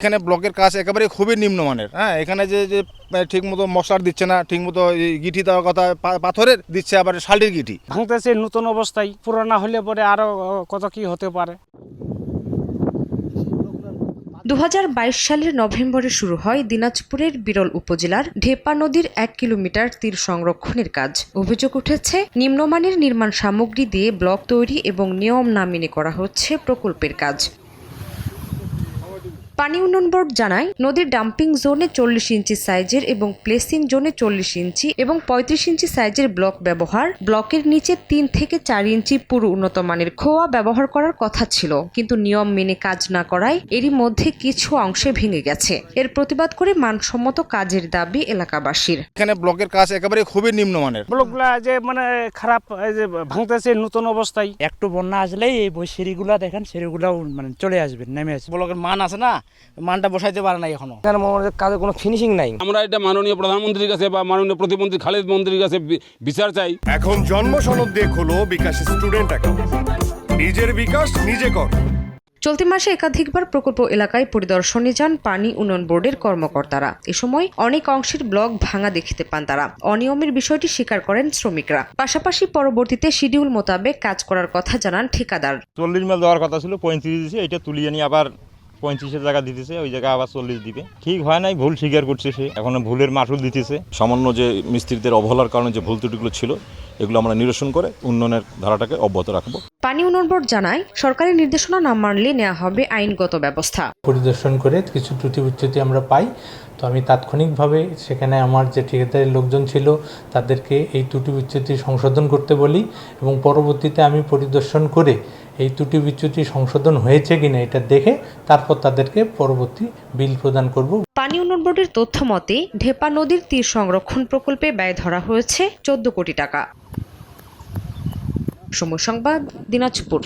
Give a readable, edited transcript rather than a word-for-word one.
এখানে ব্লকের কাজ একেবারে খুবই নিম্নমানের। এখানে যে ঠিক মতো মশলার দিচ্ছে না, ঠিক মতো গিঠি দেওয়ার কথা পাথরের দিচ্ছে, আবার শালটির গিঠি ভাঙতেছে নতুন অবস্থায়, পুরানা হলে পরে আরো কত কি হতে পারে। 2022 সালের নভেম্বরে শুরু হয় দিনাজপুরের বিরল উপজেলার ঢেপা নদীর 1 কিলোমিটার তীর সংরক্ষণের কাজ। অভিযোগ উঠেছে নিম্নমানের নির্মাণ সামগ্রী দিয়ে ব্লক তৈরি এবং নিয়ম না মেনে করা হচ্ছে প্রকল্পের কাজ। পানি উন্নয়ন বোর্ড জানায়, নদীর ডাম্পিং জোনে 40 ইঞ্চি সাইজের এবং প্লেসিং জোনে 40 ইঞ্চি এবং 35 ইঞ্চি সাইজের ব্লক ব্যবহার। ব্লকের নিচে 3 থেকে 4 ইঞ্চি পুরো উন্নত মানের খোয়া ব্যবহার করার কথা ছিল, কিন্তু নিয়ম মেনে কাজ না করায় এরই মধ্যে কিছু অংশে ভেঙে গেছে। এর প্রতিবাদ করে মানসম্মত কাজের দাবি এলাকাবাসীর। এখানে ব্লকের কাজ একেবারে খুবই নিম্নমানের। ব্লকগুলা যে খারাপ, এই যে ভাঙতেছে নতুন অবস্থায়। একটু বন্যা আসলেই এই সিঁড়িগুলা দেখেন, সিঁড়িগুলাও চলে আসবে, নেমে আসবে। ব্লকের মান আছে না, মানটা বসাইতে পারে না এখনো। কাজে কোনো ফিনিশিং নাই। আমরা এটা মাননীয় প্রধানমন্ত্রীর কাছে বা মাননীয় প্রতিমন্ত্রী খালেদ মন্ত্রীর কাছে বিচার চাই। এখন জন্ম সনদ দিয়ে খোলো বিকাশ স্টুডেন্ট অ্যাকাউন্ট, নিজের বিকাশ নিজে কর। চলতি মাসে একাধিকবার প্রকল্প এলাকায় পরিদর্শনে যান পানি উন্নয়ন বোর্ডের কর্মকর্তারা। এ সময় অনেক অংশের ব্লক ভাঙা দেখতে পান তারা। অনিয়মের বিষয়টি স্বীকার করেন শ্রমিকরা। পাশাপাশি পরবর্তীতে শিডিউল মোতাবেক কাজ করার কথা জানান ঠিকাদার। 40 মেল দেওয়ার কথা ছিল, 35 দিয়েছে, এটা তুলিয়ে নিয়ে আবার 35-এর জায়গা দিতেছে, ওই জায়গায় আবার 40 দিবে। ঠিক হয় নাই, ভুল স্বীকার করছে সে, এখন ভুলের মাসুল দিতেছে। সামান্য যে মিস্ত্রিদের অবহেলার কারণে যে ভুল ত্রুটিগুলো ছিল, এগুলো আমরা নিরসন করে উন্নয়নের ধারাটাকে অব্যাহত রাখবো। পানি উন্নয়ন বোর্ড জানায়, সরকারি নির্দেশনা না মানলে নেওয়া হবে আইনগত ব্যবস্থা। পরিদর্শন করে কিছু ত্রুটি বিচ্যুতি আমরা পাই, তো আমি তাৎক্ষণিকভাবে সেখানে আমার যে ঠিকাদারের লোকজন ছিল তাদেরকে এই ত্রুটি বিচ্যুতি সংশোধন করতে বলি এবং পরবর্তীতে আমি পরিদর্শন করে এই ত্রুটি বিচ্যুতি সংশোধন হয়েছে কিনা এটা দেখে তারপর তাদেরকে পরবর্তী বিল প্রদান করব। পানি উন্নয়ন বোর্ডের তথ্য মতে ঢেপা নদীর তীর সংরক্ষণ প্রকল্পে ব্যয় ধরা হয়েছে 14 কোটি টাকা। সময় সংবাদ, দিনাজপুর।